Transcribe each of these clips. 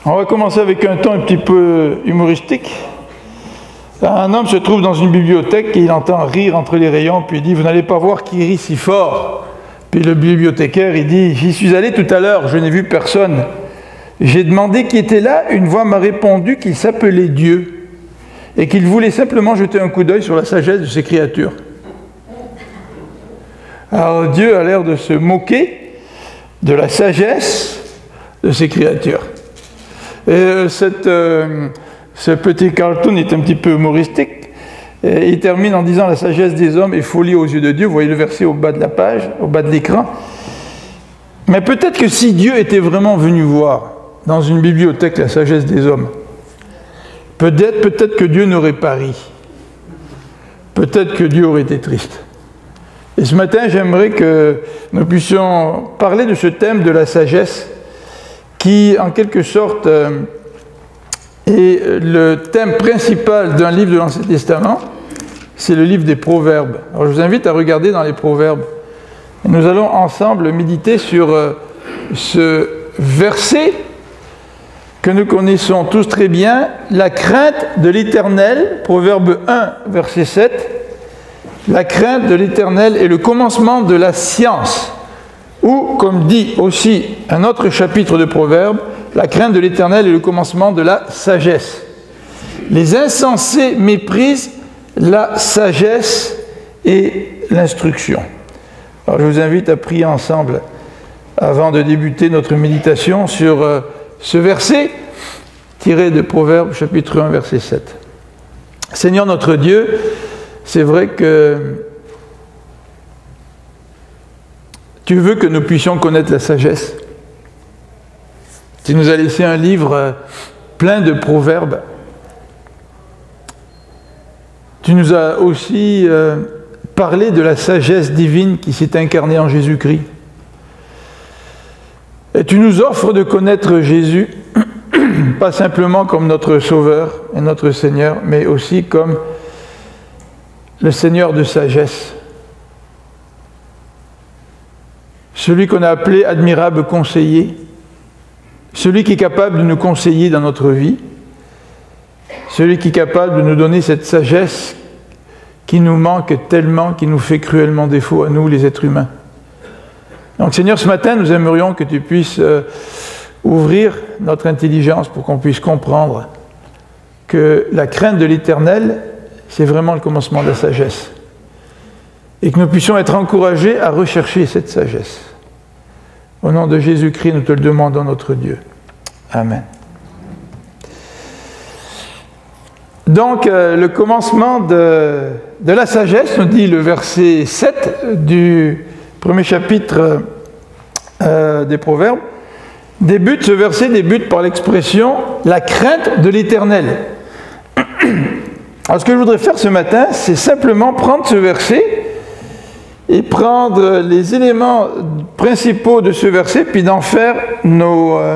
On va commencer avec un ton un petit peu humoristique. Un homme se trouve dans une bibliothèque et il entend rire entre les rayons, puis il dit « Vous n'allez pas voir qui rit si fort ». Puis le bibliothécaire, il dit « J'y suis allé tout à l'heure, je n'ai vu personne. J'ai demandé qui était là, une voix m'a répondu qu'il s'appelait Dieu et qu'il voulait simplement jeter un coup d'œil sur la sagesse de ses créatures. » Alors Dieu a l'air de se moquer de la sagesse de ses créatures. Et ce petit cartoon est un petit peu humoristique. Et il termine en disant « La sagesse des hommes est folie aux yeux de Dieu ». Vous voyez le verset au bas de la page, au bas de l'écran. Mais peut-être que si Dieu était vraiment venu voir dans une bibliothèque la sagesse des hommes, peut-être que Dieu n'aurait pas ri. Peut-être que Dieu aurait été triste. Et ce matin, j'aimerais que nous puissions parler de ce thème de la sagesse qui, en quelque sorte, est le thème principal d'un livre de l'Ancien Testament. C'est le livre des Proverbes. Alors, je vous invite à regarder dans les Proverbes. Et nous allons ensemble méditer sur ce verset que nous connaissons tous très bien, la crainte de l'Éternel, Proverbe 1, verset 7. La crainte de l'Éternel est le commencement de la science. Ou, comme dit aussi un autre chapitre de Proverbes, la crainte de l'Éternel est le commencement de la sagesse. Les insensés méprisent la sagesse et l'instruction. Alors, je vous invite à prier ensemble avant de débuter notre méditation sur ce verset tiré de Proverbes chapitre 1, verset 7. Seigneur notre Dieu, c'est vrai que tu veux que nous puissions connaître la sagesse. Tu nous as laissé un livre plein de proverbes. Tu nous as aussi parlé de la sagesse divine qui s'est incarnée en Jésus-Christ. Et tu nous offres de connaître Jésus, pas simplement comme notre Sauveur et notre Seigneur, mais aussi comme le Seigneur de sagesse. Celui qu'on a appelé admirable conseiller, celui qui est capable de nous conseiller dans notre vie, celui qui est capable de nous donner cette sagesse qui nous manque tellement, qui nous fait cruellement défaut à nous, les êtres humains. Donc Seigneur, ce matin, nous aimerions que tu puisses ouvrir notre intelligence pour qu'on puisse comprendre que la crainte de l'Éternel, c'est vraiment le commencement de la sagesse. Et que nous puissions être encouragés à rechercher cette sagesse. Au nom de Jésus-Christ, nous te le demandons, notre Dieu. Amen. Donc, le commencement de la sagesse, nous dit le verset 7 du premier chapitre des Proverbes, ce verset débute par l'expression « la crainte de l'Éternel ». Alors, ce que je voudrais faire ce matin, c'est simplement prendre ce verset et prendre les éléments principaux de ce verset, puis d'en faire nos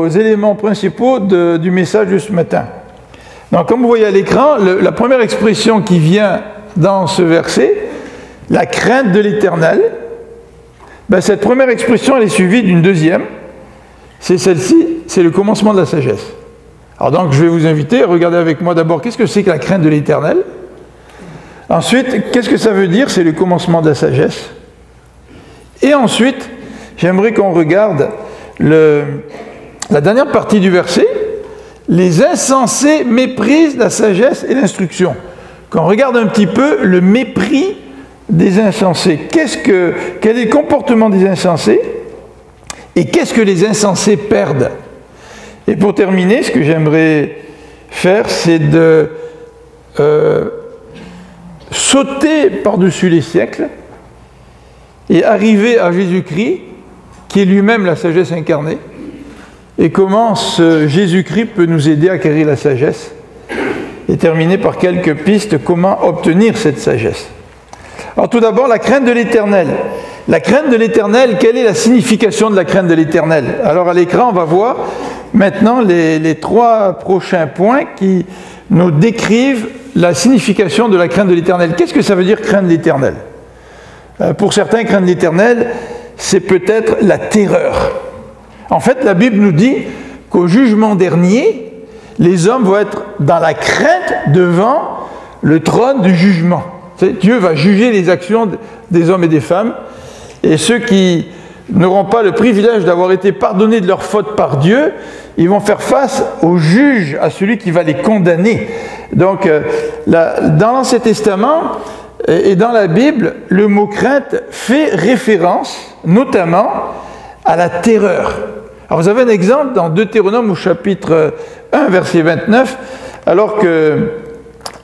éléments principaux du message de ce matin. Donc, comme vous voyez à l'écran, la première expression qui vient dans ce verset, la crainte de l'Éternel, ben, cette première expression, elle est suivie d'une deuxième. C'est celle-ci, c'est le commencement de la sagesse. Alors donc, je vais vous inviter à regarder avec moi d'abord qu'est-ce que c'est que la crainte de l'Éternel. Ensuite, qu'est-ce que ça veut dire? C'est le commencement de la sagesse. Et ensuite, j'aimerais qu'on regarde la dernière partie du verset. Les insensés méprisent la sagesse et l'instruction. Qu'on regarde un petit peu le mépris des insensés. Quel est le comportement des insensés? Et qu'est-ce que les insensés perdent? Et pour terminer, ce que j'aimerais faire, c'est de sauter par-dessus les siècles et arriver à Jésus-Christ, qui est lui-même la sagesse incarnée, et comment ce Jésus-Christ peut nous aider à acquérir la sagesse, et terminer par quelques pistes comment obtenir cette sagesse. Alors tout d'abord, la crainte de l'Éternel. La crainte de l'Éternel, quelle est la signification de la crainte de l'Éternel? Alors à l'écran, on va voir maintenant les trois prochains points qui nous décrivent la signification de la crainte de l'Éternel. Qu'est-ce que ça veut dire craindre l'Éternel? Pour certains, craindre l'Éternel, c'est peut-être la terreur. En fait, la Bible nous dit qu'au jugement dernier, les hommes vont être dans la crainte devant le trône du jugement. Dieu va juger les actions des hommes et des femmes, et ceux qui n'auront pas le privilège d'avoir été pardonnés de leurs fautes par Dieu, ils vont faire face au juge, à celui qui va les condamner. Donc, dans l'Ancien Testament et dans la Bible, le mot crainte fait référence notamment à la terreur. Alors, vous avez un exemple dans Deutéronome au chapitre 1, verset 29, alors que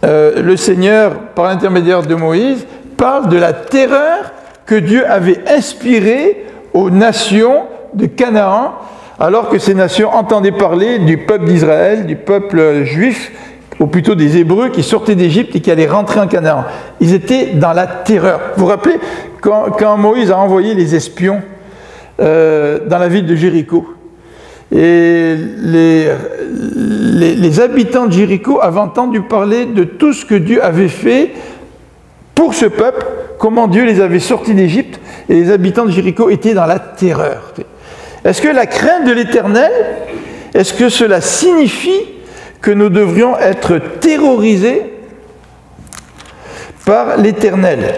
le Seigneur, par l'intermédiaire de Moïse, parle de la terreur que Dieu avait inspirée aux nations de Canaan, alors que ces nations entendaient parler du peuple d'Israël, du peuple juif, ou plutôt des Hébreux qui sortaient d'Égypte et qui allaient rentrer en Canaan. Ils étaient dans la terreur. Vous vous rappelez, quand Moïse a envoyé les espions dans la ville de Jéricho, et les habitants de Jéricho avaient entendu parler de tout ce que Dieu avait fait pour ce peuple, comment Dieu les avait sortis d'Égypte, et les habitants de Jéricho étaient dans la terreur. Est-ce que la crainte de l'Éternel, est-ce que cela signifie que nous devrions être terrorisés par l'Éternel?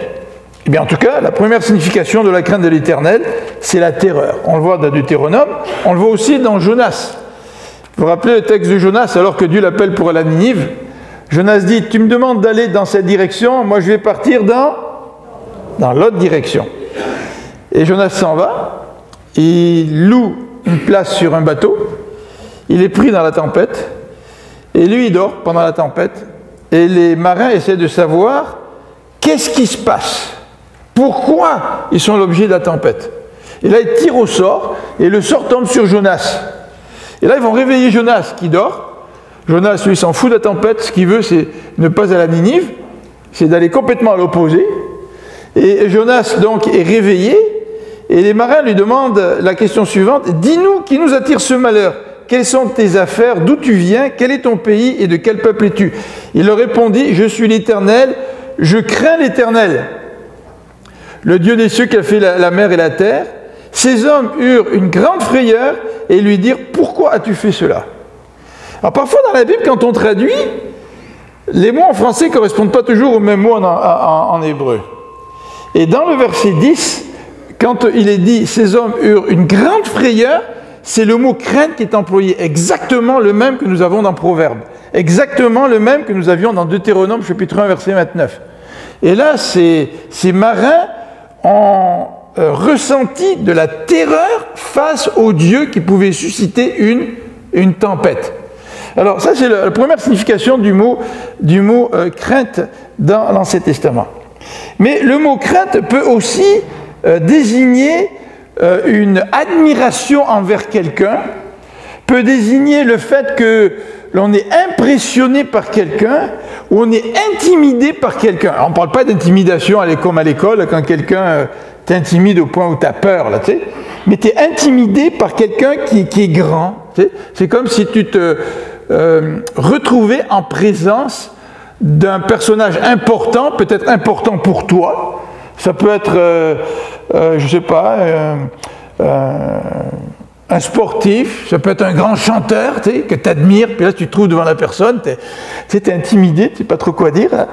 Eh bien, en tout cas, la première signification de la crainte de l'Éternel, c'est la terreur. On le voit dans Deutéronome, on le voit aussi dans Jonas. Vous vous rappelez le texte de Jonas, alors que Dieu l'appelle pour aller à Ninive? Jonas dit, tu me demandes d'aller dans cette direction, moi je vais partir dans l'autre direction. Et Jonas s'en va, il loue une place sur un bateau, il est pris dans la tempête, et lui il dort pendant la tempête, et les marins essaient de savoir qu'est-ce qui se passe, pourquoi ils sont l'objet de la tempête. Et là ils tirent au sort, et le sort tombe sur Jonas. Et là ils vont réveiller Jonas qui dort. Jonas, lui, s'en fout de la tempête, ce qu'il veut, c'est ne pas aller à Ninive, c'est d'aller complètement à l'opposé. Et Jonas, donc, est réveillé, et les marins lui demandent la question suivante, « Dis-nous, qui nous attire ce malheur? Quelles sont tes affaires? D'où tu viens? Quel est ton pays? Et de quel peuple es-tu » Il leur répondit, « Je suis l'Éternel, je crains l'Éternel, le Dieu des cieux qui a fait la mer et la terre. » Ces hommes eurent une grande frayeur et lui dirent, « Pourquoi as-tu fait cela ?» Alors parfois dans la Bible, quand on traduit, les mots en français ne correspondent pas toujours aux mêmes mots en hébreu. Et dans le verset 10, quand il est dit « Ces hommes eurent une grande frayeur », c'est le mot « crainte » qui est employé, exactement le même que nous avons dans Proverbes, exactement le même que nous avions dans Deutéronome chapitre 1 verset 29. Et là, ces marins ont ressenti de la terreur face au Dieu qui pouvait susciter une tempête. Alors ça, c'est la première signification du mot crainte dans l'Ancien Testament. Mais le mot crainte peut aussi désigner une admiration envers quelqu'un, peut désigner le fait que l'on est impressionné par quelqu'un ou on est intimidé par quelqu'un. On ne parle pas d'intimidation comme à l'école, quand quelqu'un t'intimide au point où tu as peur, là, tu sais. Mais tu es intimidé par quelqu'un qui est grand. Tu sais. C'est comme si tu te retrouvais en présence d'un personnage important, peut-être important pour toi. Ça peut être, je ne sais pas, un sportif, ça peut être un grand chanteur, tu sais, que tu admires, puis là tu te trouves devant la personne, tu es intimidé, tu ne sais pas trop quoi dire. Hein.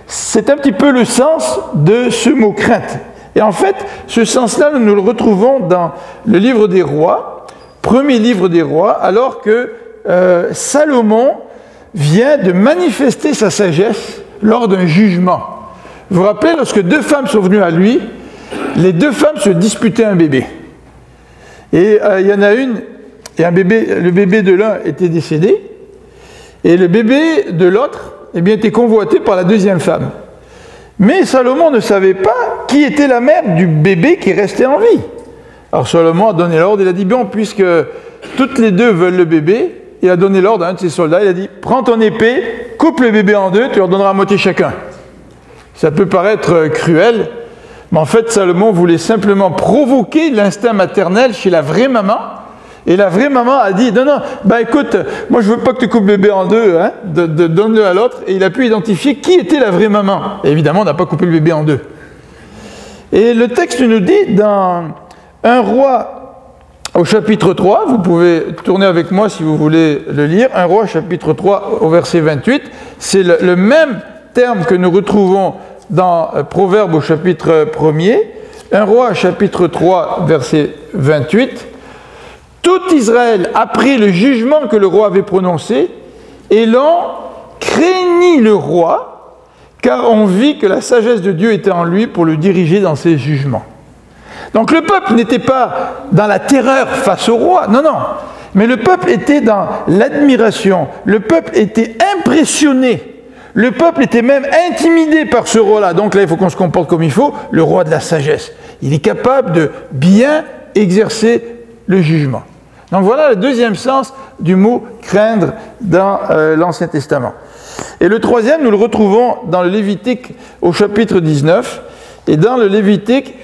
C'est un petit peu le sens de ce mot crainte. Et en fait, ce sens-là, nous le retrouvons dans le livre des rois, premier livre des rois, alors que Salomon vient de manifester sa sagesse lors d'un jugement. Vous vous rappelez, lorsque deux femmes sont venues à lui, les deux femmes se disputaient un bébé. Et il y en a une, et le bébé de l'un était décédé, et le bébé de l'autre était convoité par la deuxième femme. Mais Salomon ne savait pas qui était la mère du bébé qui restait en vie. Alors Salomon a donné l'ordre, il a dit, bon, puisque toutes les deux veulent le bébé, il a donné l'ordre à un de ses soldats, il a dit, prends ton épée, coupe le bébé en deux, tu leur donneras à moitié chacun. Ça peut paraître cruel, mais en fait Salomon voulait simplement provoquer l'instinct maternel chez la vraie maman, et la vraie maman a dit, non, écoute, moi je veux pas que tu coupes le bébé en deux, hein, donne-le à l'autre, et il a pu identifier qui était la vraie maman. Et évidemment, on n'a pas coupé le bébé en deux. Et le texte nous dit dans 1 Roi au chapitre 3, vous pouvez tourner avec moi si vous voulez le lire, 1 Roi chapitre 3 au verset 28, c'est le même terme que nous retrouvons dans Proverbes au chapitre 1er, 1 Roi chapitre 3 verset 28. Tout Israël apprit le jugement que le roi avait prononcé, et l'on craignit le roi, car on vit que la sagesse de Dieu était en lui pour le diriger dans ses jugements. Donc le peuple n'était pas dans la terreur face au roi, non, non, mais le peuple était dans l'admiration, le peuple était impressionné, le peuple était même intimidé par ce roi-là. Donc là, il faut qu'on se comporte comme il faut, le roi de la sagesse. Il est capable de bien exercer le jugement. Donc voilà le deuxième sens du mot « craindre » dans l'Ancien Testament. Et le troisième, nous le retrouvons dans le Lévitique au chapitre 19. Et dans le Lévitique,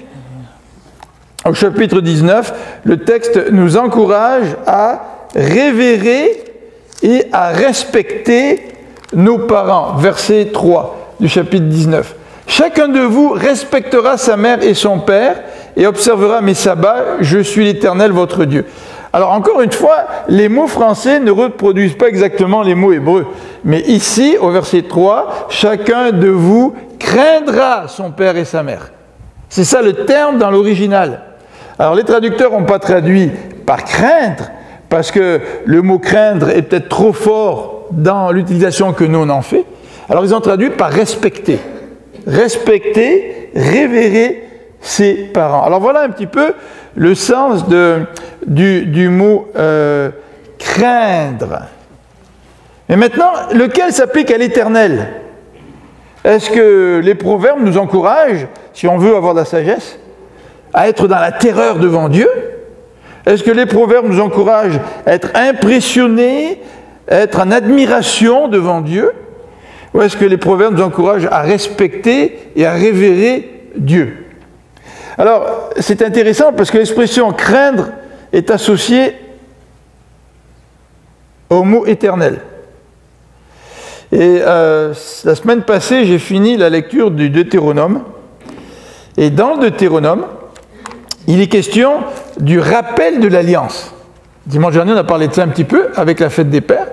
au chapitre 19, le texte nous encourage à révérer et à respecter nos parents. Verset 3 du chapitre 19. « Chacun de vous respectera sa mère et son père et observera mes sabbats. Je suis l'Éternel, votre Dieu. » Alors encore une fois, les mots français ne reproduisent pas exactement les mots hébreux. Mais ici, au verset 3, « Chacun de vous craindra son père et sa mère. » C'est ça le terme dans l'original. Alors les traducteurs n'ont pas traduit par craindre, parce que le mot craindre est peut-être trop fort dans l'utilisation que nous on en fait. Alors ils ont traduit par respecter. Respecter, révérer ses parents. Alors voilà un petit peu le sens du mot craindre. Mais maintenant, lequel s'applique à l'Éternel? Est-ce que les proverbes nous encouragent, si on veut avoir de la sagesse, à être dans la terreur devant Dieu? Est-ce que les proverbes nous encouragent à être impressionnés, à être en admiration devant Dieu? Ou est-ce que les proverbes nous encouragent à respecter et à révérer Dieu? Alors, c'est intéressant parce que l'expression « craindre » est associée au mot « éternel ». Et la semaine passée, j'ai fini la lecture du Deutéronome. Et dans le Deutéronome, il est question du rappel de l'alliance. Dimanche dernier, on a parlé de ça un petit peu avec la fête des pères.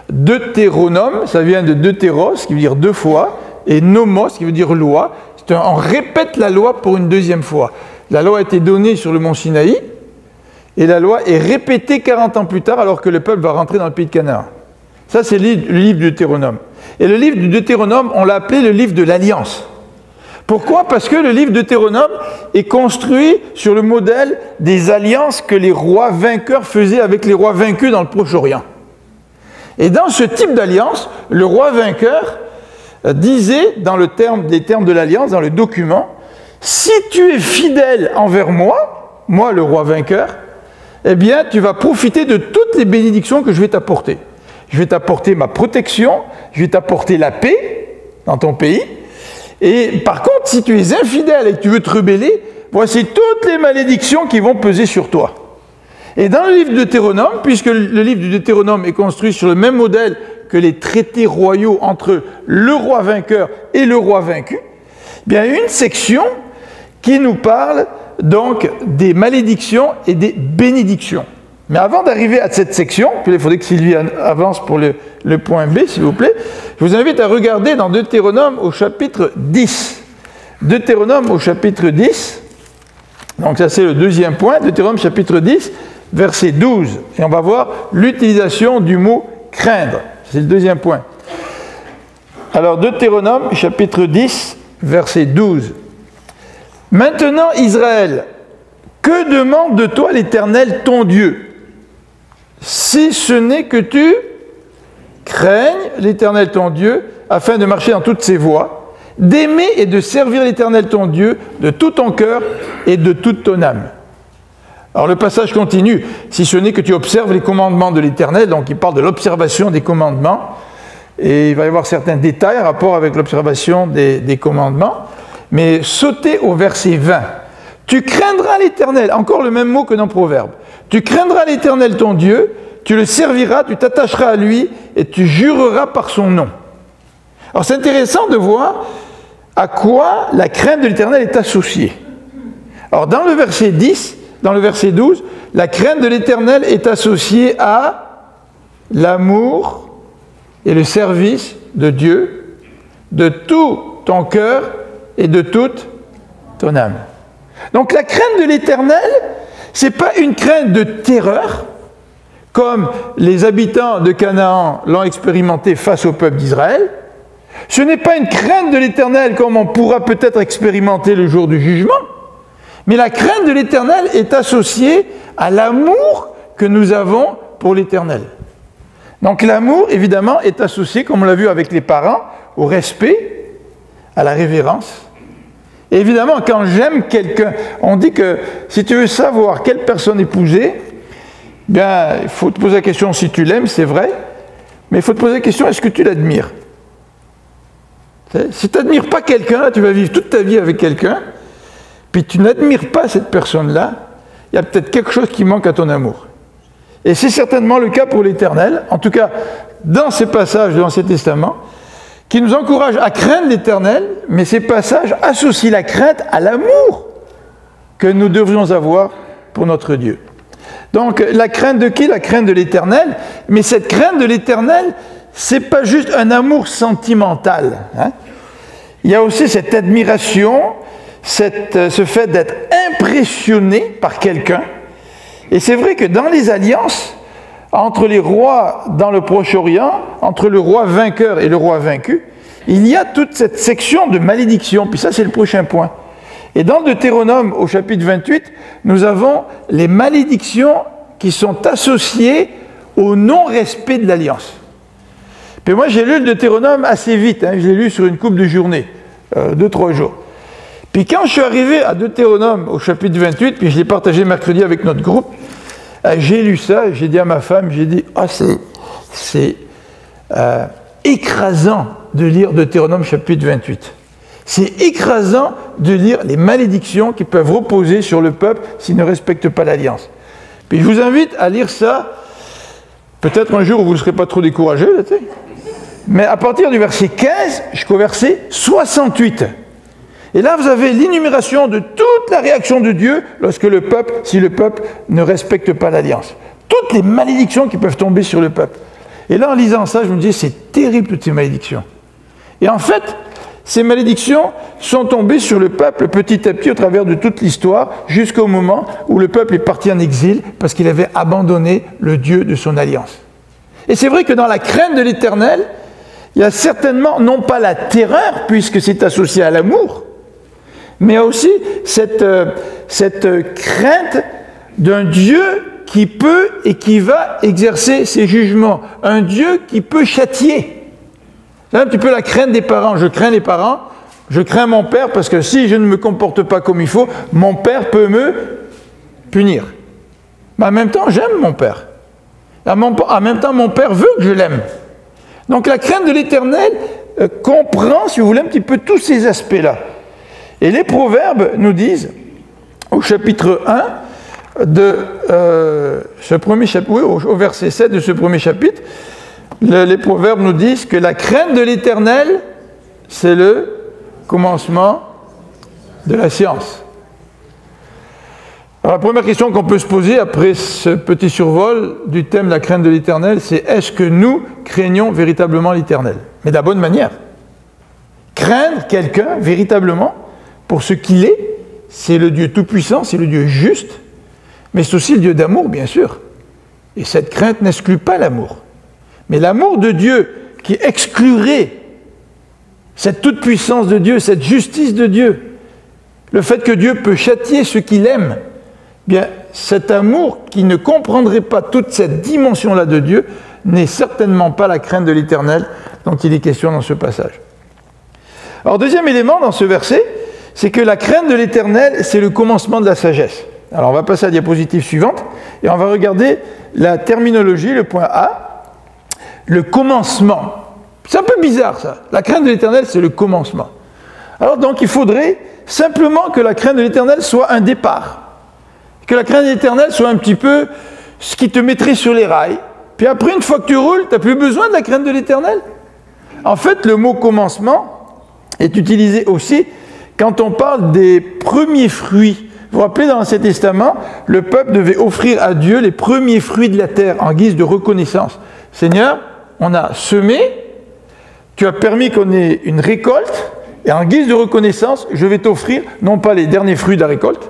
Deutéronome, ça vient de deutéros, qui veut dire deux fois, et nomos, qui veut dire loi. On répète la loi pour une deuxième fois. La loi a été donnée sur le mont Sinaï, et la loi est répétée 40 ans plus tard, alors que le peuple va rentrer dans le pays de Canaan. Ça, c'est le livre du Deutéronome. Et le livre du Deutéronome, on l'a appelé le livre de l'Alliance. Pourquoi? Parce que le livre de Deutéronome est construit sur le modèle des alliances que les rois vainqueurs faisaient avec les rois vaincus dans le Proche-Orient. Et dans ce type d'alliance, le roi vainqueur disait, dans les termes de l'alliance, dans le document, « Si tu es fidèle envers moi, moi le roi vainqueur, eh bien tu vas profiter de toutes les bénédictions que je vais t'apporter. Je vais t'apporter ma protection, je vais t'apporter la paix dans ton pays. Et par contre, si tu es infidèle et que tu veux te rebeller, voici toutes les malédictions qui vont peser sur toi. » Et dans le livre de Deutéronome, puisque le livre du Deutéronome est construit sur le même modèle que les traités royaux entre le roi vainqueur et le roi vaincu, il y a une section qui nous parle donc des malédictions et des bénédictions. Mais avant d'arriver à cette section, puis il faudrait que Sylvie avance pour le point B, s'il vous plaît, je vous invite à regarder dans Deutéronome au chapitre 10. Deutéronome au chapitre 10, donc ça c'est le deuxième point, Deutéronome chapitre 10, verset 12. Et on va voir l'utilisation du mot « craindre ». C'est le deuxième point. Alors, Deutéronome, chapitre 10, verset 12. « Maintenant, Israël, que demande de toi l'Éternel ton Dieu, si ce n'est que tu craignes l'Éternel ton Dieu, afin de marcher dans toutes ses voies, d'aimer et de servir l'Éternel ton Dieu de tout ton cœur et de toute ton âme. » Alors le passage continue, si ce n'est que tu observes les commandements de l'Éternel, donc il parle de l'observation des commandements, et il va y avoir certains détails en rapport avec l'observation des commandements, mais sautez au verset 20. Tu craindras l'Éternel, encore le même mot que dans Proverbe. Tu craindras l'Éternel ton Dieu, tu le serviras, tu t'attacheras à lui, et tu jureras par son nom. Alors c'est intéressant de voir à quoi la crainte de l'Éternel est associée. Alors dans le verset 10, dans le verset 12, la crainte de l'Éternel est associée à l'amour et le service de Dieu de tout ton cœur et de toute ton âme. Donc la crainte de l'Éternel, ce n'est pas une crainte de terreur, comme les habitants de Canaan l'ont expérimenté face au peuple d'Israël. Ce n'est pas une crainte de l'Éternel comme on pourra peut-être expérimenter le jour du jugement, mais la crainte de l'Éternel est associée à l'amour que nous avons pour l'Éternel. Donc l'amour, évidemment, est associé, comme on l'a vu avec les parents, au respect, à la révérence. Et évidemment, quand j'aime quelqu'un, on dit que si tu veux savoir quelle personne épouser, bien, il faut te poser la question si tu l'aimes, c'est vrai, mais il faut te poser la question, est-ce que tu l'admires? Si tu n'admires pas quelqu'un, tu vas vivre toute ta vie avec quelqu'un, puis tu n'admires pas cette personne-là, il y a peut-être quelque chose qui manque à ton amour. Et c'est certainement le cas pour l'Éternel, en tout cas dans ces passages de l'Ancien Testament, qui nous encouragent à craindre l'Éternel, mais ces passages associent la crainte à l'amour que nous devrions avoir pour notre Dieu. Donc la crainte de qui? La crainte de l'Éternel, mais cette crainte de l'Éternel, c'est pas juste un amour sentimental. Hein? Il y a aussi cette admiration, ce fait d'être impressionné par quelqu'un. Et c'est vrai que dans les alliances, entre les rois dans le Proche-Orient, entre le roi vainqueur et le roi vaincu, il y a toute cette section de malédiction. Puis ça, c'est le prochain point. Et dans Deutéronome, au chapitre 28, nous avons les malédictions qui sont associées au non-respect de l'alliance. Puis moi, j'ai lu le Deutéronome assez vite. Je l'ai lu sur une couple de journées, 2-3 jours. Puis quand je suis arrivé à Deutéronome, au chapitre 28, puis je l'ai partagé mercredi avec notre groupe, j'ai lu ça, j'ai dit à ma femme, j'ai dit, c'est écrasant de lire Deutéronome chapitre 28. C'est écrasant de lire les malédictions qui peuvent reposer sur le peuple s'il ne respecte pas l'alliance. Puis je vous invite à lire ça, peut-être un jour où vous ne serez pas trop découragé, là, tu sais. Mais à partir du verset 15 jusqu'au verset 68. Et là, vous avez l'énumération de toute la réaction de Dieu si le peuple ne respecte pas l'alliance. Toutes les malédictions qui peuvent tomber sur le peuple. Et là, en lisant ça, je me dis, c'est terrible toutes ces malédictions. Et en fait, ces malédictions sont tombées sur le peuple petit à petit au travers de toute l'histoire, jusqu'au moment où le peuple est parti en exil parce qu'il avait abandonné le Dieu de son alliance. Et c'est vrai que dans la crainte de l'Éternel, il y a certainement, non pas la terreur, puisque c'est associé à l'amour, mais aussi cette crainte d'un Dieu qui peut et qui va exercer ses jugements. Un Dieu qui peut châtier. C'est un petit peu la crainte des parents. Je crains les parents, je crains mon père, parce que si je ne me comporte pas comme il faut, mon père peut me punir. Mais en même temps, j'aime mon père. En même temps, mon père veut que je l'aime. Donc la crainte de l'Éternel comprend, si vous voulez, un petit peu tous ces aspects-là. Et les Proverbes nous disent, au chapitre 1 de ce premier chapitre, oui, au verset 7 de ce premier chapitre, les Proverbes nous disent que la crainte de l'Éternel, c'est le commencement de la science. Alors, la première question qu'on peut se poser après ce petit survol du thème de la crainte de l'Éternel, c'est est-ce que nous craignons véritablement l'Éternel? Mais de la bonne manière. Craindre quelqu'un véritablement pour ce qu'il est, c'est le Dieu tout-puissant, c'est le Dieu juste, mais c'est aussi le Dieu d'amour, bien sûr. Et cette crainte n'exclut pas l'amour. Mais l'amour de Dieu qui exclurait cette toute-puissance de Dieu, cette justice de Dieu, le fait que Dieu peut châtier ceux qu'il aime, bien, cet amour qui ne comprendrait pas toute cette dimension-là de Dieu n'est certainement pas la crainte de l'Éternel dont il est question dans ce passage. Alors, deuxième élément dans ce verset, c'est que la crainte de l'Éternel, c'est le commencement de la sagesse. Alors, on va passer à la diapositive suivante et on va regarder la terminologie, le point A, le commencement. C'est un peu bizarre, ça. La crainte de l'Éternel, c'est le commencement. Alors, donc, il faudrait simplement que la crainte de l'Éternel soit un départ. Que la crainte de l'Éternel soit un petit peu ce qui te mettrait sur les rails. Puis après, une fois que tu roules, tu n'as plus besoin de la crainte de l'Éternel. En fait, le mot commencement est utilisé aussi quand on parle des premiers fruits Vous vous rappelez, dans l'Ancien Testament, le peuple devait offrir à Dieu les premiers fruits de la terre en guise de reconnaissance. Seigneur, on a semé, tu as permis qu'on ait une récolte, et en guise de reconnaissance, je vais t'offrir, non pas les derniers fruits de la récolte,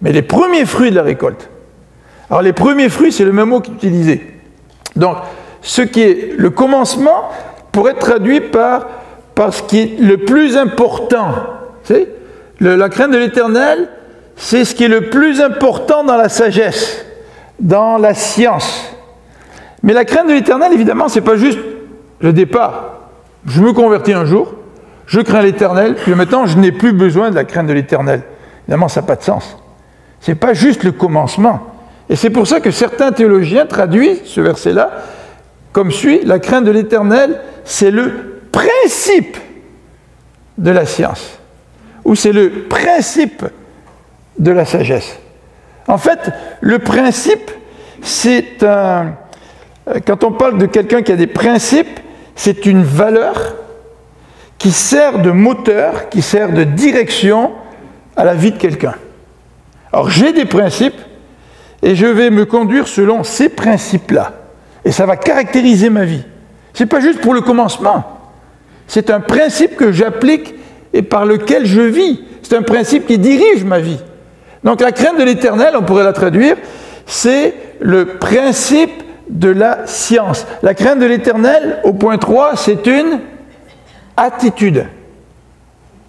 mais les premiers fruits de la récolte. Alors les premiers fruits, c'est le même mot qu'il utilisait. Donc, ce qui est le commencement pourrait être traduit par ce qui est le plus important. Vous savez, la crainte de l'Éternel, c'est ce qui est le plus important dans la sagesse, dans la science. Mais la crainte de l'Éternel, évidemment, ce n'est pas juste le départ. Je me convertis un jour, je crains l'Éternel, puis maintenant je n'ai plus besoin de la crainte de l'Éternel. Évidemment, ça n'a pas de sens. Ce n'est pas juste le commencement. Et c'est pour ça que certains théologiens traduisent ce verset-là comme suit: la crainte de l'Éternel, c'est le principe de la science, ou c'est le principe de la sagesse. En fait, le principe, c'est un... Quand on parle de quelqu'un qui a des principes, c'est une valeur qui sert de moteur, qui sert de direction à la vie de quelqu'un. Alors, j'ai des principes, et je vais me conduire selon ces principes-là. Et ça va caractériser ma vie. Ce n'est pas juste pour le commencement. C'est un principe que j'applique et par lequel je vis. C'est un principe qui dirige ma vie. Donc la crainte de l'Éternel, on pourrait la traduire, c'est le principe de la science. La crainte de l'Éternel, au point 3, c'est une attitude.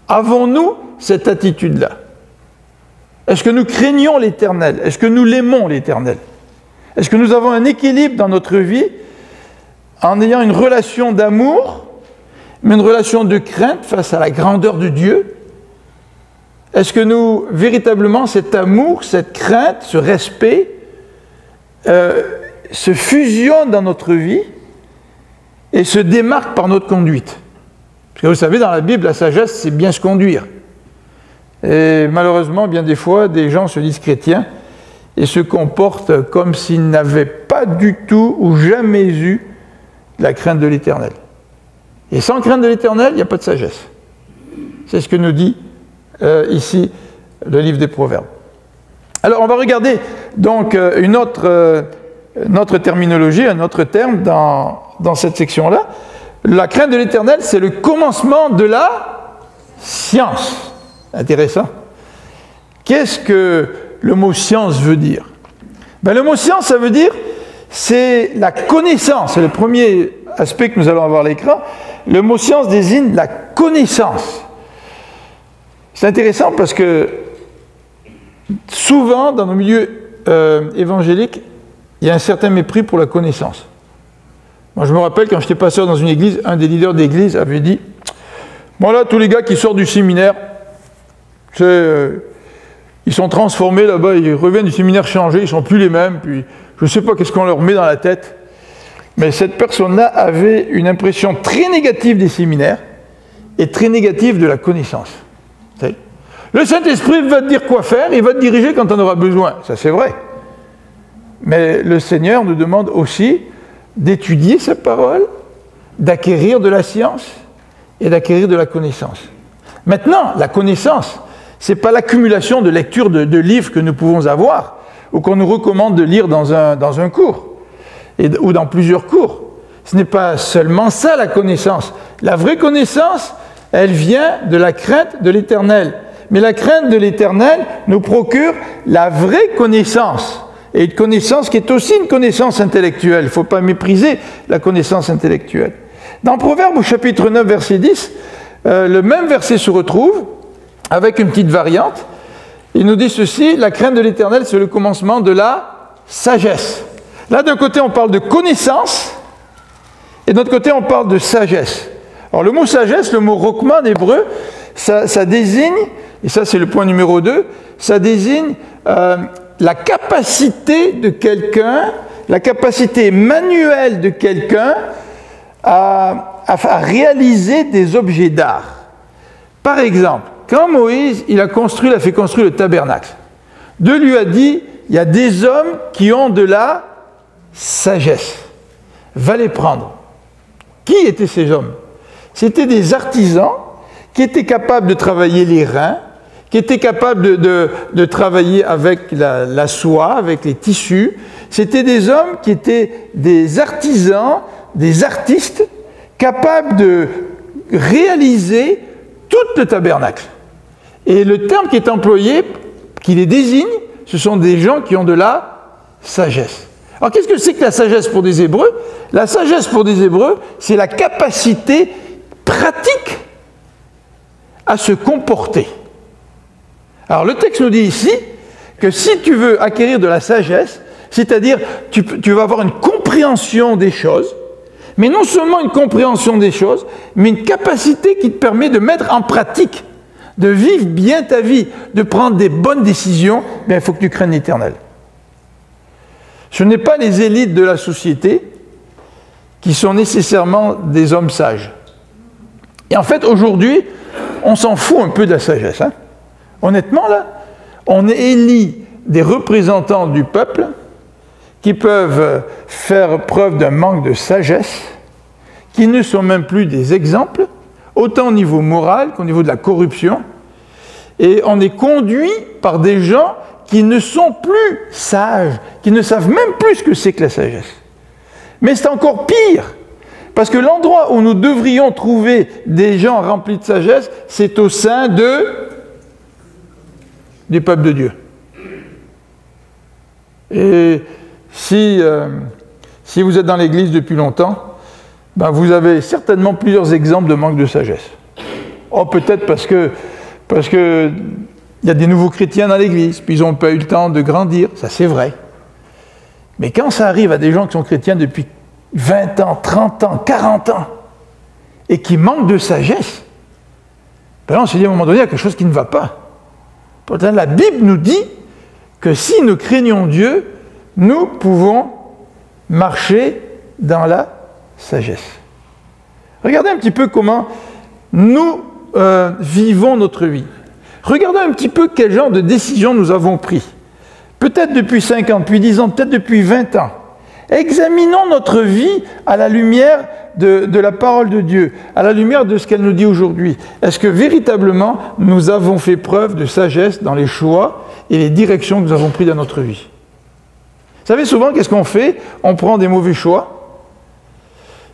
Avons-nous cette attitude-là? Est-ce que nous craignons l'Éternel? Est-ce que nous l'aimons, l'Éternel? Est-ce que nous avons un équilibre dans notre vie en ayant une relation d'amour, mais une relation de crainte face à la grandeur de Dieu? Est-ce que nous, véritablement, cet amour, cette crainte, ce respect, se fusionnent dans notre vie et se démarquent par notre conduite? Parce que vous savez, dans la Bible, la sagesse, c'est bien se conduire. Et malheureusement, bien des fois, des gens se disent chrétiens et se comportent comme s'ils n'avaient pas du tout ou jamais eu la crainte de l'Éternel. Et sans crainte de l'Éternel, il n'y a pas de sagesse. C'est ce que nous dit ici le livre des Proverbes. Alors, on va regarder donc une autre terminologie, un autre terme dans cette section-là. La crainte de l'Éternel, c'est le commencement de la science. Intéressant. Qu'est-ce que le mot science veut dire? Le mot science, ça veut dire, c'est la connaissance. C'est le premier aspect que nous allons avoir à l'écran. Le mot science désigne la connaissance. C'est intéressant parce que souvent, dans nos milieux évangéliques, il y a un certain mépris pour la connaissance. Moi, je me rappelle, quand j'étais pasteur dans une église, un des leaders d'église avait dit « Voilà, tous les gars qui sortent du séminaire, ils sont transformés là-bas, ils reviennent du séminaire changés, ils ne sont plus les mêmes, puis je ne sais pas qu'est-ce qu'on leur met dans la tête. » Mais cette personne-là avait une impression très négative des séminaires et très négative de la connaissance. Le Saint-Esprit va te dire quoi faire, il va te diriger quand on aura besoin. Ça, c'est vrai. Mais le Seigneur nous demande aussi d'étudier sa parole, d'acquérir de la science et d'acquérir de la connaissance. Maintenant, la connaissance, ce n'est pas l'accumulation de lectures de livres que nous pouvons avoir ou qu'on nous recommande de lire dans un cours ou dans plusieurs cours. Ce n'est pas seulement ça, la connaissance. La vraie connaissance, elle vient de la crainte de l'Éternel. Mais la crainte de l'Éternel nous procure la vraie connaissance. Et une connaissance qui est aussi une connaissance intellectuelle. Il ne faut pas mépriser la connaissance intellectuelle. Dans Proverbes au chapitre 9, verset 10, le même verset se retrouve avec une petite variante. Il nous dit ceci: la crainte de l'Éternel, c'est le commencement de la sagesse. Là, d'un côté, on parle de connaissance, et de l'autre côté, on parle de sagesse. Alors, le mot sagesse, le mot rokma en hébreu, ça désigne, et ça c'est le point numéro 2, ça désigne la capacité de quelqu'un, la capacité manuelle de quelqu'un à réaliser des objets d'art. Par exemple, quand Moïse il a fait construire le tabernacle, Dieu lui a dit, il y a des hommes qui ont de la sagesse. Va les prendre. Qui étaient ces hommes? C'était des artisans qui étaient capables de travailler les reins, qui étaient capables de travailler avec la soie, avec les tissus. C'était des hommes qui étaient des artisans, des artistes, capables de réaliser tout le tabernacle. Et le terme qui est employé, qui les désigne, ce sont des gens qui ont de la sagesse. Alors qu'est-ce que c'est que la sagesse pour des Hébreux? La sagesse pour des Hébreux, c'est la capacité pratique à se comporter. Alors le texte nous dit ici que si tu veux acquérir de la sagesse, c'est-à-dire tu vas avoir une compréhension des choses, mais non seulement une compréhension des choses, mais une capacité qui te permet de mettre en pratique, de vivre bien ta vie, de prendre des bonnes décisions, bien, il faut que tu craignes l'Éternel. Ce n'est pas les élites de la société qui sont nécessairement des hommes sages. Et en fait, aujourd'hui, on s'en fout un peu de la sagesse. Hein? Honnêtement, là, on élit des représentants du peuple qui peuvent faire preuve d'un manque de sagesse, qui ne sont même plus des exemples, autant au niveau moral qu'au niveau de la corruption. Et on est conduit par des gens qui ne sont plus sages, qui ne savent même plus ce que c'est que la sagesse. Mais c'est encore pire, parce que l'endroit où nous devrions trouver des gens remplis de sagesse, c'est au sein du peuple de Dieu. Et si vous êtes dans l'Église depuis longtemps, ben vous avez certainement plusieurs exemples de manque de sagesse. Oh, peut-être parce que il y a des nouveaux chrétiens dans l'Église, puis ils n'ont pas eu le temps de grandir, ça c'est vrai. Mais quand ça arrive à des gens qui sont chrétiens depuis 20 ans, 30 ans, 40 ans, et qui manquent de sagesse, ben là on se dit à un moment donné, il y a quelque chose qui ne va pas. Pourtant, la Bible nous dit que si nous craignons Dieu, nous pouvons marcher dans la sagesse. Regardez un petit peu comment nous vivons notre vie. Regardez un petit peu quel genre de décision nous avons pris. Peut-être depuis 5 ans, depuis 10 ans, peut-être depuis 20 ans. Examinons notre vie à la lumière de la parole de Dieu, à la lumière de ce qu'elle nous dit aujourd'hui. Est-ce que véritablement nous avons fait preuve de sagesse dans les choix et les directions que nous avons prises dans notre vie? Vous savez, souvent, qu'est-ce qu'on fait? On prend des mauvais choix.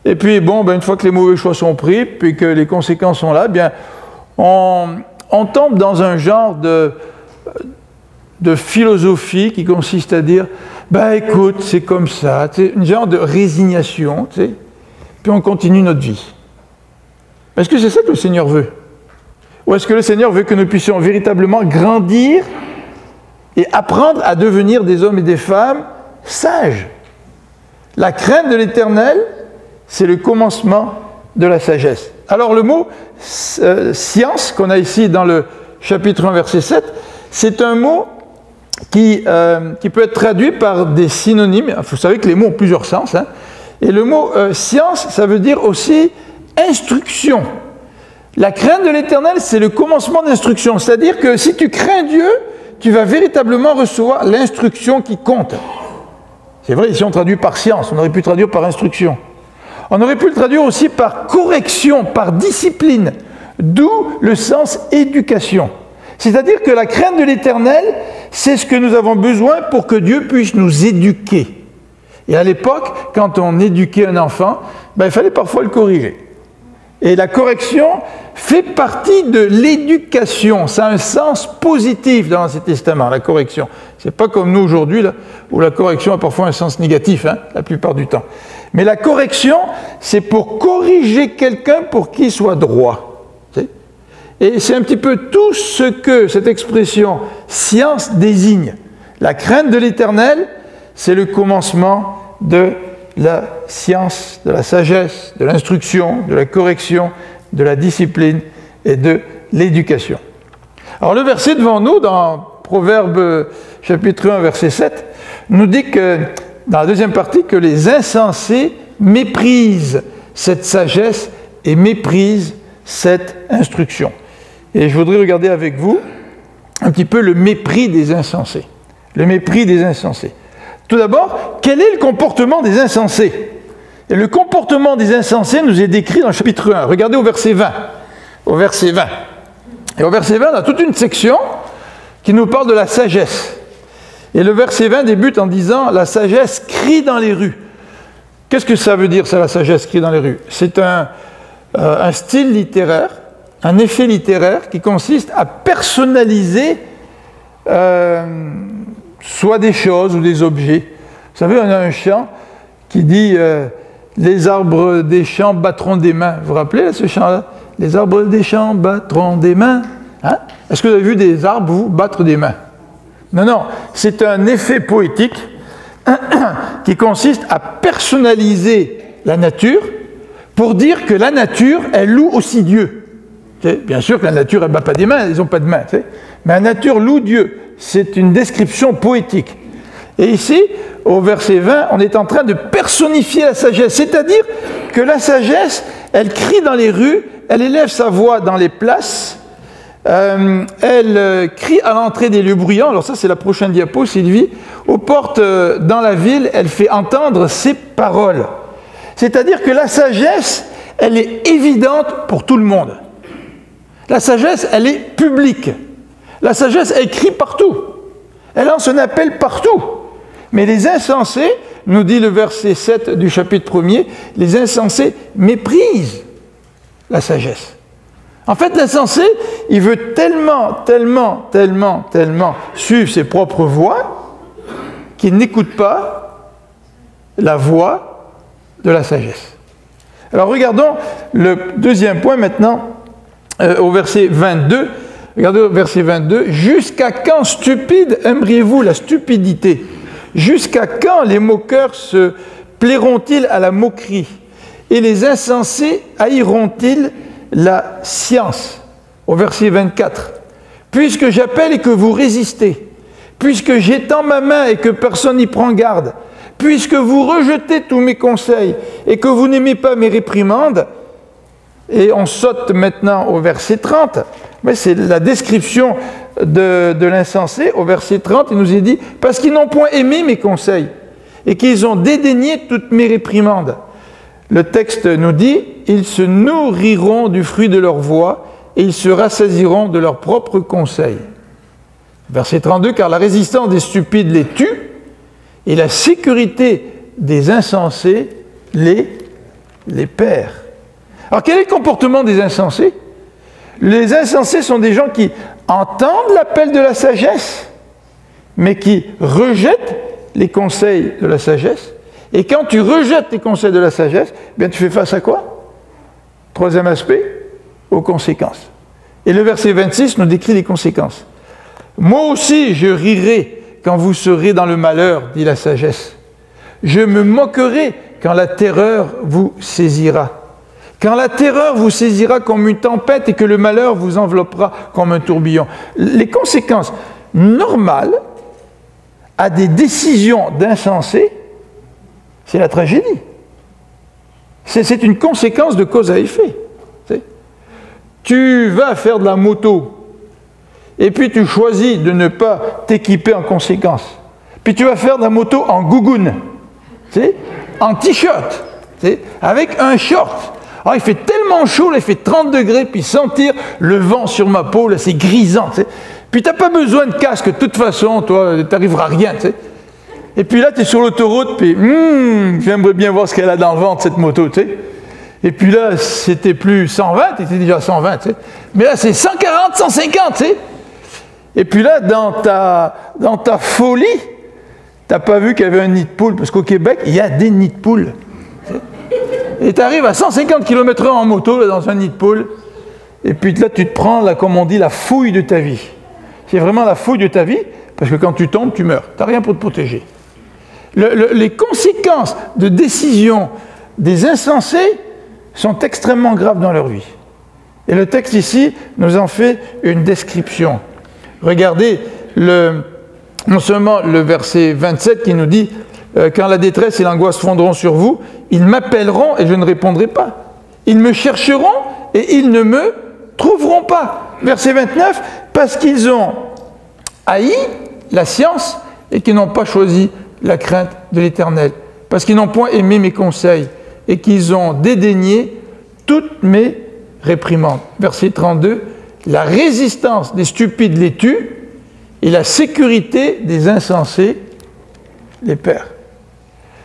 Et puis, bon, ben, une fois que les mauvais choix sont pris, puis que les conséquences sont là, bien, on tombe dans un genre de philosophie qui consiste à dire « ben écoute, c'est comme ça », une genre de résignation, puis on continue notre vie. Est-ce que c'est ça que le Seigneur veut? Ou est-ce que le Seigneur veut que nous puissions véritablement grandir et apprendre à devenir des hommes et des femmes sages? La crainte de l'Éternel, c'est le commencement de la sagesse. Alors le mot « science » qu'on a ici dans le chapitre 1, verset 7, c'est un mot qui peut être traduit par des synonymes. Vous savez que les mots ont plusieurs sens. Hein? Et le mot science, ça veut dire aussi instruction. La crainte de l'Éternel, c'est le commencement d'instruction. C'est-à-dire que si tu crains Dieu, tu vas véritablement recevoir l'instruction qui compte. C'est vrai, ici on traduit par science, on aurait pu traduire par instruction. On aurait pu le traduire aussi par correction, par discipline, d'où le sens éducation. C'est-à-dire que la crainte de l'Éternel, c'est ce que nous avons besoin pour que Dieu puisse nous éduquer. Et à l'époque, quand on éduquait un enfant, ben, il fallait parfois le corriger. Et la correction fait partie de l'éducation. Ça a un sens positif dans l'Ancien Testament, la correction. C'est pas comme nous aujourd'hui, là, où la correction a parfois un sens négatif, hein, la plupart du temps. Mais la correction, c'est pour corriger quelqu'un pour qu'il soit droit. Et c'est un petit peu tout ce que cette expression « science » désigne. La crainte de l'Éternel, c'est le commencement de la science, de la sagesse, de l'instruction, de la correction, de la discipline et de l'éducation. Alors le verset devant nous, dans Proverbes chapitre 1, verset 7, nous dit que, dans la deuxième partie, que les insensés méprisent cette sagesse et méprisent cette instruction. Et je voudrais regarder avec vous un petit peu le mépris des insensés. Le mépris des insensés. Tout d'abord, quel est le comportement des insensés? Et le comportement des insensés nous est décrit dans le chapitre 1. Regardez au verset 20. Au verset 20. Et au verset 20, on a toute une section qui nous parle de la sagesse. Et le verset 20 débute en disant « La sagesse crie dans les rues ». Qu'est-ce que ça veut dire, ça, la sagesse crie dans les rues? C'est un style littéraire, un effet littéraire qui consiste à personnaliser soit des choses ou des objets. Vous savez, on a un chant qui dit les arbres des champs battront des mains. Vous vous rappelez là, ce chant-là? Les arbres des champs battront des mains. Hein? Est-ce que vous avez vu des arbres, vous, battre des mains? Non, non, c'est un effet poétique qui consiste à personnaliser la nature pour dire que la nature, elle loue aussi Dieu. Bien sûr que la nature, elle ne bat pas des mains, ils n'ont pas de mains. Mais la nature loue Dieu. C'est une description poétique. Et ici, au verset 20, on est en train de personnifier la sagesse. C'est-à-dire que la sagesse, elle crie dans les rues, elle élève sa voix dans les places, elle crie à l'entrée des lieux bruyants. Alors ça, c'est la prochaine diapo, Sylvie. Aux portes dans la ville, elle fait entendre ses paroles. C'est-à-dire que la sagesse, elle est évidente pour tout le monde. La sagesse, elle est publique. La sagesse, elle crie partout. Elle lance un appel partout. Mais les insensés, nous dit le verset 7 du chapitre 1er, les insensés méprisent la sagesse. En fait, l'insensé, il veut tellement suivre ses propres voies qu'il n'écoute pas la voix de la sagesse. Alors regardons le deuxième point maintenant, au verset 22. Regardez au verset 22. « Jusqu'à quand, stupides, aimeriez-vous la stupidité? Jusqu'à quand les moqueurs se plairont-ils à la moquerie? Et les insensés haïront-ils la science ?» Au verset 24. « Puisque j'appelle et que vous résistez, puisque j'étends ma main et que personne n'y prend garde, puisque vous rejetez tous mes conseils et que vous n'aimez pas mes réprimandes. » Et on saute maintenant au verset 30. Mais c'est la description de l'insensé. Au verset 30, il nous est dit « Parce qu'ils n'ont point aimé mes conseils et qu'ils ont dédaigné toutes mes réprimandes. » Le texte nous dit « Ils se nourriront du fruit de leur voix et ils se rassasieront de leurs propres conseils. » Verset 32 « Car la résistance des stupides les tue et la sécurité des insensés les perd. » Alors quel est le comportement des insensés? Les insensés sont des gens qui entendent l'appel de la sagesse, mais qui rejettent les conseils de la sagesse. Et quand tu rejettes les conseils de la sagesse, bien tu fais face à quoi? Troisième aspect, aux conséquences. Et le verset 26 nous décrit les conséquences. « Moi aussi je rirai quand vous serez dans le malheur, dit la sagesse. Je me moquerai quand la terreur vous saisira. Quand la terreur vous saisira comme une tempête et que le malheur vous enveloppera comme un tourbillon. » Les conséquences normales à des décisions d'insensés, c'est la tragédie. C'est une conséquence de cause à effet. Tu vas faire de la moto et puis tu choisis de ne pas t'équiper en conséquence. Puis tu vas faire de la moto en gougoune, en t-shirt, avec un short. Alors, il fait tellement chaud, là, il fait 30 degrés, puis sentir le vent sur ma peau, là, c'est grisant. Puis tu n'as pas besoin de casque, de toute façon, toi, tu n'arriveras à rien. Et puis là, tu es sur l'autoroute, puis j'aimerais bien voir ce qu'elle a dans le ventre, cette moto. Et puis là, c'était plus 120, tu étais déjà 120. Mais là, c'est 140, 150. Et puis là, dans ta folie, tu n'as pas vu qu'il y avait un nid de poule, parce qu'au Québec, il y a des nids de poules. Et tu arrives à 150 km/h en moto, là, dans un nid de poule, et puis là, tu te prends, là, comme on dit, la fouille de ta vie. C'est vraiment la fouille de ta vie, parce que quand tu tombes, tu meurs. Tu n'as rien pour te protéger. Les conséquences de décision des insensés sont extrêmement graves dans leur vie. Et le texte ici nous en fait une description. Regardez, non seulement le verset 27 qui nous dit « Quand la détresse et l'angoisse fondront sur vous, ils m'appelleront et je ne répondrai pas. Ils me chercheront et ils ne me trouveront pas. » Verset 29, « Parce qu'ils ont haï la science et qu'ils n'ont pas choisi la crainte de l'Éternel. Parce qu'ils n'ont point aimé mes conseils et qu'ils ont dédaigné toutes mes réprimandes. » Verset 32, la résistance des stupides les tue, et la sécurité des insensés les perd.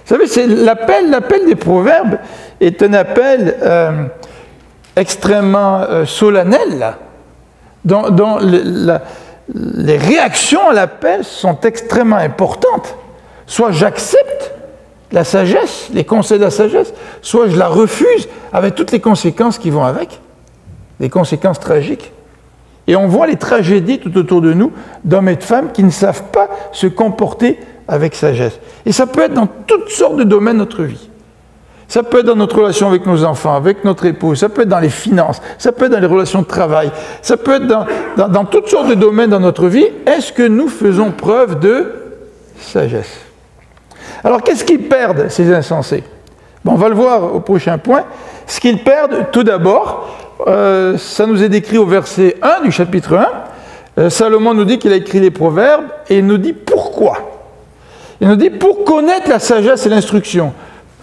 Vous savez, c'est l'appel des proverbes est un appel extrêmement solennel, là, dont les réactions à l'appel sont extrêmement importantes. Soit j'accepte la sagesse, les conseils de la sagesse, soit je la refuse avec toutes les conséquences qui vont avec, des conséquences tragiques. Et on voit les tragédies tout autour de nous d'hommes et de femmes qui ne savent pas se comporter avec sagesse. Et ça peut être dans toutes sortes de domaines de notre vie. Ça peut être dans notre relation avec nos enfants, avec notre épouse, ça peut être dans les finances, ça peut être dans les relations de travail, ça peut être dans toutes sortes de domaines dans notre vie. Est-ce que nous faisons preuve de sagesse? Alors, qu'est-ce qu'ils perdent, ces insensés? Bon, on va le voir au prochain point. Ce qu'ils perdent, tout d'abord, ça nous est décrit au verset 1 du chapitre 1. Salomon nous dit qu'il a écrit les proverbes et il nous dit pourquoi. Il nous dit pour connaître la sagesse et l'instruction,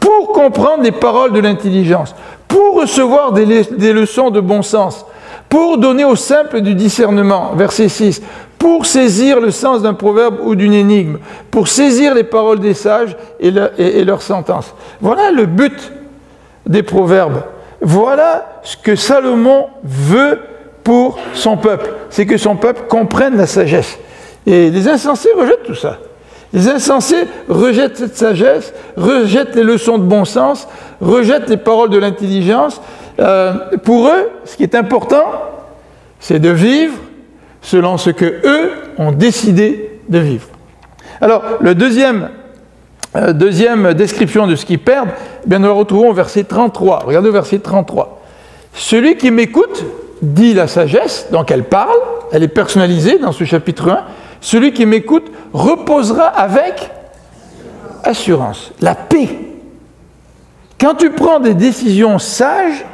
pour comprendre les paroles de l'intelligence, pour recevoir des leçons de bon sens, pour donner au simple du discernement, verset 6, pour saisir le sens d'un proverbe ou d'une énigme, pour saisir les paroles des sages et leurs sentences. Voilà le but des proverbes. Voilà ce que Salomon veut pour son peuple. C'est que son peuple comprenne la sagesse. Et les insensés rejettent tout ça. Les insensés rejettent cette sagesse, rejettent les leçons de bon sens, rejettent les paroles de l'intelligence. Pour eux, ce qui est important, c'est de vivre selon ce que eux ont décidé de vivre. Alors, le deuxième description de ce qu'ils perdent, bien, nous la retrouvons au verset 33. Regardez au verset 33. Celui qui m'écoute dit la sagesse, donc elle parle, elle est personnalisée dans ce chapitre 1. Celui qui m'écoute reposera avec assurance, la paix. Quand tu prends des décisions sages,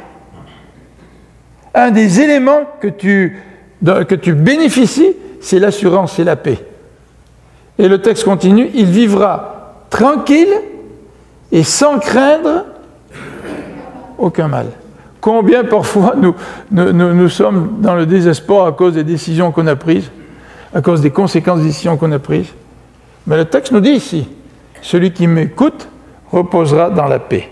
un des éléments que tu bénéficies, c'est l'assurance, c'est la paix. Et le texte continue, il vivra tranquille et sans craindre aucun mal. Combien parfois nous sommes dans le désespoir à cause des décisions qu'on a prises, à cause des conséquences des décisions qu'on a prises. Mais le texte nous dit ici, celui qui m'écoute reposera dans la paix.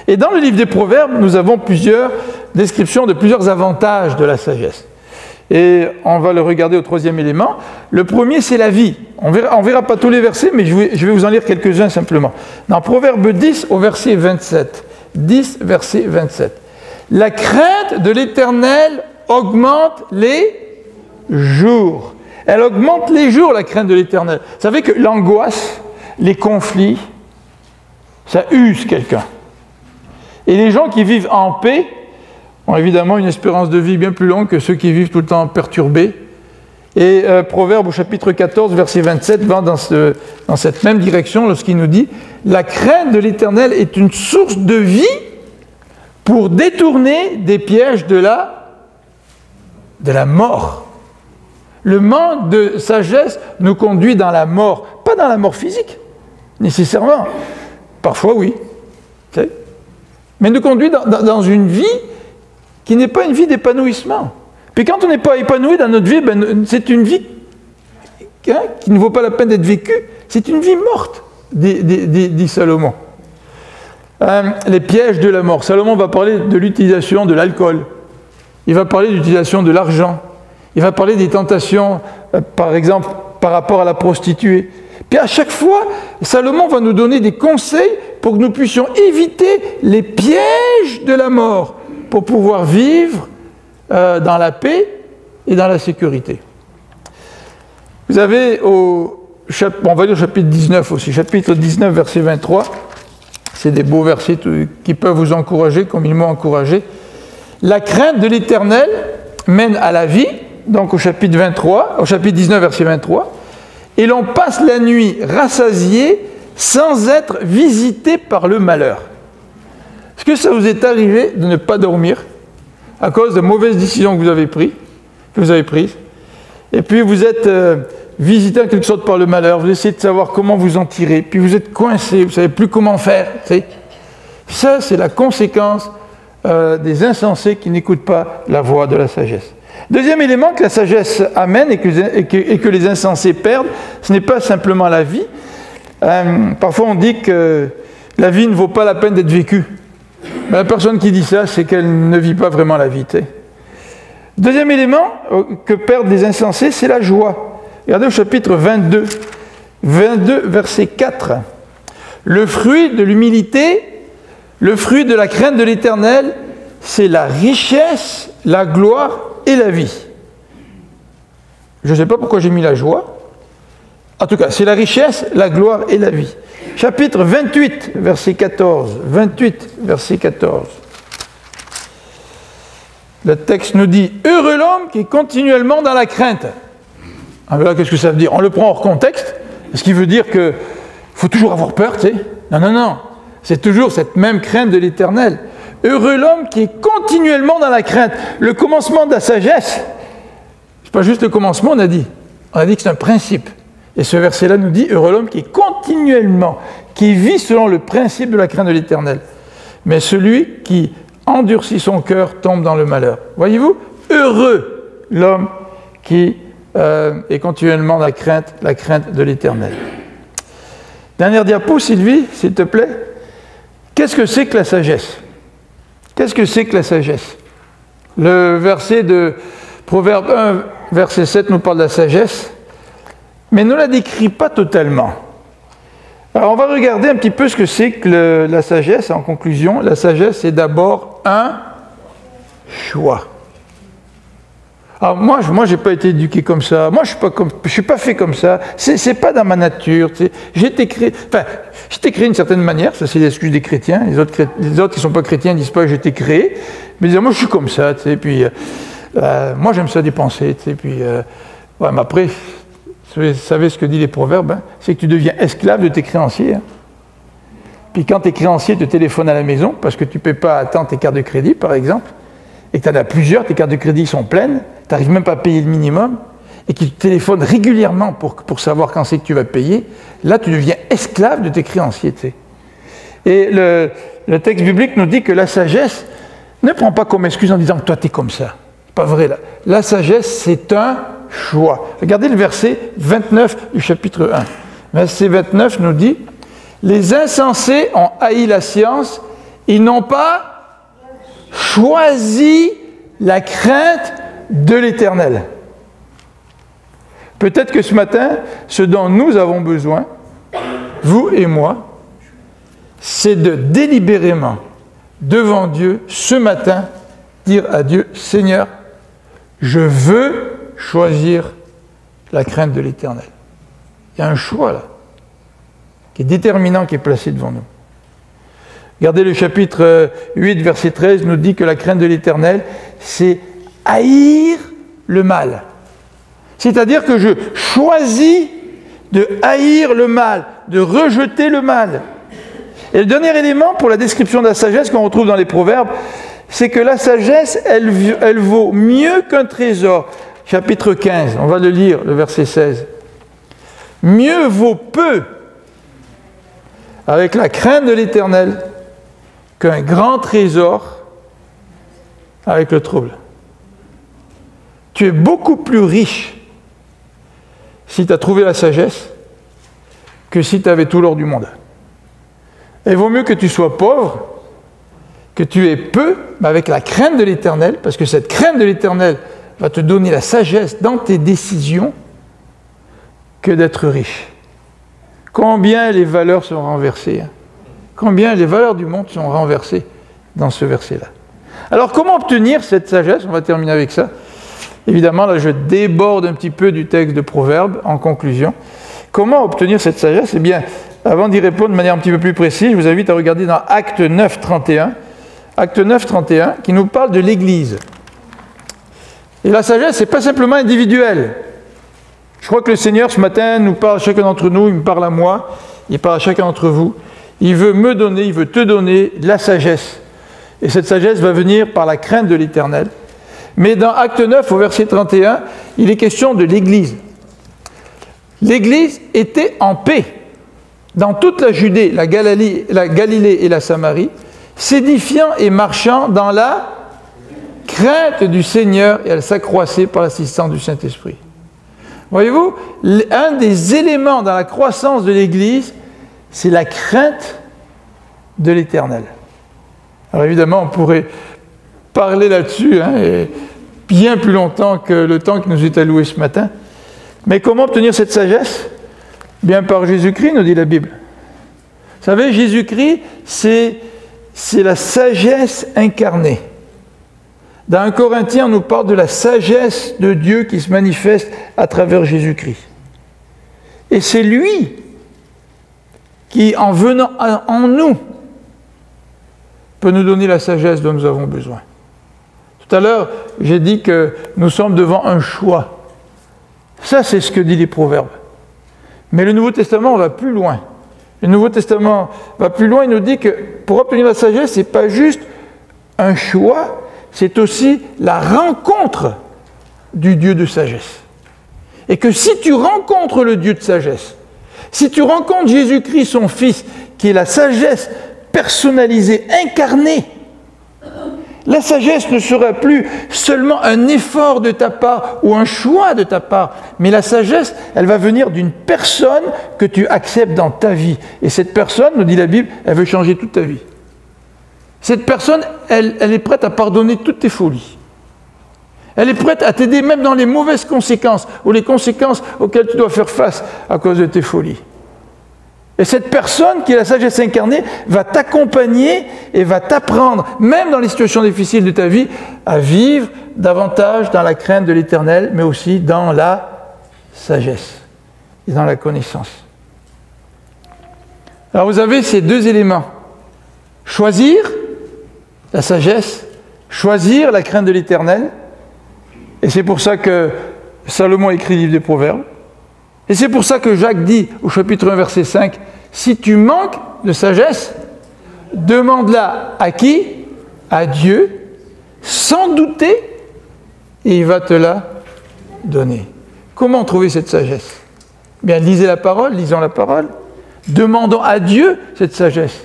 Et dans le livre des Proverbes, nous avons plusieurs descriptions de plusieurs avantages de la sagesse. Et on va le regarder au troisième élément. Le premier, c'est la vie. On verra pas tous les versets, mais je vais vous en lire quelques-uns simplement. Dans Proverbe 10, au verset 27. 10, verset 27. La crainte de l'Éternel augmente les jours. Elle augmente les jours, la crainte de l'Éternel. Vous savez que l'angoisse, les conflits, ça use quelqu'un. Et les gens qui vivent en paix ont évidemment une espérance de vie bien plus longue que ceux qui vivent tout le temps perturbés. Et Proverbe au chapitre 14, verset 27, va dans cette même direction lorsqu'il nous dit « La crainte de l'Éternel est une source de vie pour détourner des pièges de la mort. » Le manque de sagesse nous conduit dans la mort, pas dans la mort physique, nécessairement. Parfois, oui. Mais nous conduit dans une vie qui n'est pas une vie d'épanouissement. Puis quand on n'est pas épanoui dans notre vie, c'est une vie qui ne vaut pas la peine d'être vécue. C'est une vie morte, dit Salomon. Les pièges de la mort. Salomon va parler de l'utilisation de l'alcool. Il va parler de l'utilisation de l'argent. Il va parler des tentations, par exemple, par rapport à la prostituée. Puis à chaque fois, Salomon va nous donner des conseils pour que nous puissions éviter les pièges de la mort, pour pouvoir vivre dans la paix et dans la sécurité. Vous avez on va dire au chapitre 19 aussi, chapitre 19, verset 23, c'est des beaux versets qui peuvent vous encourager, comme ils m'ont encouragé. La crainte de l'Éternel mène à la vie, donc au chapitre 19, verset 23, et l'on passe la nuit rassasié sans être visité par le malheur. Est-ce que ça vous est arrivé de ne pas dormir à cause de mauvaises décisions que vous avez prises, et puis vous êtes visité en quelque sorte par le malheur, vous essayez de savoir comment vous en tirer, puis vous êtes coincé, vous ne savez plus comment faire. Ça, c'est la conséquence des insensés qui n'écoutent pas la voix de la sagesse. Deuxième élément que la sagesse amène et que les insensés perdent, ce n'est pas simplement la vie. Parfois on dit que la vie ne vaut pas la peine d'être vécue. Mais la personne qui dit ça, c'est qu'elle ne vit pas vraiment la vie. T'sais. Deuxième élément que perdent les insensés, c'est la joie. Regardez au chapitre 22, verset 4. Le fruit de l'humilité, le fruit de la crainte de l'Éternel, c'est la richesse, la gloire et la vie. Je ne sais pas pourquoi j'ai mis la joie. En tout cas, c'est la richesse, la gloire et la vie. Chapitre 28, verset 14. 28, verset 14. Le texte nous dit « Heureux l'homme qui est continuellement dans la crainte ». Ah, là, qu'est-ce que ça veut dire? On le prend hors contexte. Est-ce qu'il veut dire qu'il faut toujours avoir peur, tu sais? Non, non, non. C'est toujours cette même crainte de l'Éternel. Heureux l'homme qui est continuellement dans la crainte. Le commencement de la sagesse, c'est pas juste le commencement, on a dit. On a dit que c'est un principe. Et ce verset-là nous dit, heureux l'homme qui est continuellement, qui vit selon le principe de la crainte de l'Éternel. Mais celui qui endurcit son cœur tombe dans le malheur. Voyez-vous? Heureux l'homme qui est continuellement dans la crainte de l'Éternel. Dernière diapo, Sylvie, s'il te plaît. Qu'est-ce que c'est que la sagesse? Qu'est-ce que c'est que la sagesse? Le verset de Proverbe 1, verset 7 nous parle de la sagesse, mais ne la décrit pas totalement. Alors on va regarder un petit peu ce que c'est que la sagesse. En conclusion, la sagesse, c'est d'abord un choix. Alors moi, je n'ai pas été éduqué comme ça. Moi, je suis pas fait comme ça. C'est pas dans ma nature. J'ai été créé d'une certaine manière. Ça, c'est l'excuse des chrétiens. Les autres qui ne sont pas chrétiens ne disent pas que j'ai été créé. Mais ils disent, moi, je suis comme ça. Puis, moi, j'aime ça dépenser. Puis, ouais, mais après, vous savez ce que disent les proverbes, hein, c'est que tu deviens esclave de tes créanciers. Hein. Puis quand tes créanciers te téléphonent à la maison, parce que tu ne paies pas à temps tes cartes de crédit, par exemple, et que tu en as plusieurs, tes cartes de crédit sont pleines, tu n'arrives même pas à payer le minimum, et qu'ils te téléphonent régulièrement pour savoir quand c'est que tu vas payer, là tu deviens esclave de tes créanciers. Tu sais. Et le texte biblique nous dit que la sagesse ne prend pas comme excuse en disant que toi tu es comme ça. C'est pas vrai. Là. La sagesse, c'est un choix. Regardez le verset 29 du chapitre 1. Verset 29 nous dit « Les insensés ont haï la science, ils n'ont pas choisi la crainte de l'Éternel. » Peut-être que ce matin, ce dont nous avons besoin, vous et moi, c'est de délibérément, devant Dieu, ce matin, dire à Dieu, Seigneur, je veux choisir la crainte de l'Éternel. Il y a un choix là, qui est déterminant, qui est placé devant nous. Regardez le chapitre 8, verset 13, nous dit que la crainte de l'Éternel, c'est haïr le mal. C'est-à-dire que je choisis de haïr le mal, de rejeter le mal. Et le dernier élément pour la description de la sagesse qu'on retrouve dans les proverbes, c'est que la sagesse, elle vaut mieux qu'un trésor. Chapitre 15, on va le lire, le verset 16. Mieux vaut peu avec la crainte de l'Éternel qu'un grand trésor avec le trouble. Tu es beaucoup plus riche si tu as trouvé la sagesse que si tu avais tout l'or du monde. Et il vaut mieux que tu sois pauvre, que tu aies peu, mais avec la crainte de l'Éternel, parce que cette crainte de l'Éternel va te donner la sagesse dans tes décisions, que d'être riche. Combien les valeurs sont renversées, hein? Combien les valeurs du monde sont renversées dans ce verset-là. Alors comment obtenir cette sagesse? On va terminer avec ça. Évidemment, là je déborde un petit peu du texte de Proverbes en conclusion. Comment obtenir cette sagesse? Eh bien, avant d'y répondre de manière un petit peu plus précise, je vous invite à regarder dans Acte 9, 31. Acte 9, 31, qui nous parle de l'Église. Et la sagesse, ce n'est pas simplement individuel. Je crois que le Seigneur, ce matin, nous parle à chacun d'entre nous, il me parle à moi, il parle à chacun d'entre vous. Il veut me donner, il veut te donner la sagesse. Et cette sagesse va venir par la crainte de l'Éternel. Mais dans Acte 9, au verset 31, il est question de l'Église. L'Église était en paix dans toute la Judée, la Galilée et la Samarie, s'édifiant et marchant dans la crainte du Seigneur et elle s'accroissait par l'assistance du Saint-Esprit. Voyez-vous, un des éléments dans la croissance de l'Église, c'est la crainte de l'Éternel. Alors évidemment, on pourrait parler là-dessus et bien plus longtemps que le temps qui nous est alloué ce matin. Mais comment obtenir cette sagesse? Bien par Jésus-Christ, nous dit la Bible. Vous savez, Jésus-Christ, c'est la sagesse incarnée. Dans 1 Corinthiens, on nous parle de la sagesse de Dieu qui se manifeste à travers Jésus-Christ. Et c'est lui qui, en venant en nous, peut nous donner la sagesse dont nous avons besoin. Tout à l'heure, j'ai dit que nous sommes devant un choix. Ça, c'est ce que dit les Proverbes. Mais le Nouveau Testament va plus loin. Le Nouveau Testament va plus loin, il nous dit que pour obtenir la sagesse, ce n'est pas juste un choix, c'est aussi la rencontre du Dieu de sagesse. Et que si tu rencontres le Dieu de sagesse, si tu rencontres Jésus-Christ, son Fils, qui est la sagesse personnalisée, incarnée, la sagesse ne sera plus seulement un effort de ta part ou un choix de ta part, mais la sagesse, elle va venir d'une personne que tu acceptes dans ta vie. Et cette personne, nous dit la Bible, elle veut changer toute ta vie. Cette personne, elle est prête à pardonner toutes tes folies. Elle est prête à t'aider même dans les mauvaises conséquences ou les conséquences auxquelles tu dois faire face à cause de tes folies. Et cette personne qui est la sagesse incarnée va t'accompagner et va t'apprendre, même dans les situations difficiles de ta vie, à vivre davantage dans la crainte de l'Éternel, mais aussi dans la sagesse et dans la connaissance. Alors vous avez ces deux éléments. Choisir la sagesse, choisir la crainte de l'Éternel. Et c'est pour ça que Salomon écrit le livre des Proverbes. Et c'est pour ça que Jacques dit au chapitre 1, verset 5, « Si tu manques de sagesse, demande-la à qui? À Dieu, sans douter, et il va te la donner. » Comment trouver cette sagesse? Bien, lisez la parole, lisons la parole. Demandons à Dieu cette sagesse.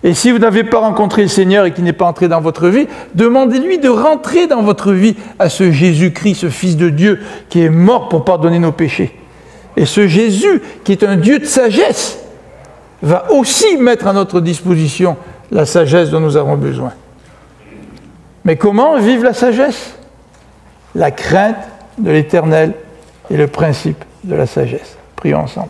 Et si vous n'avez pas rencontré le Seigneur et qu'il n'est pas entré dans votre vie, demandez-lui de rentrer dans votre vie à ce Jésus-Christ, ce Fils de Dieu, qui est mort pour pardonner nos péchés. Et ce Jésus, qui est un Dieu de sagesse, va aussi mettre à notre disposition la sagesse dont nous avons besoin. Mais comment vivre la sagesse? La crainte de l'Éternel est le principe de la sagesse. Prions ensemble.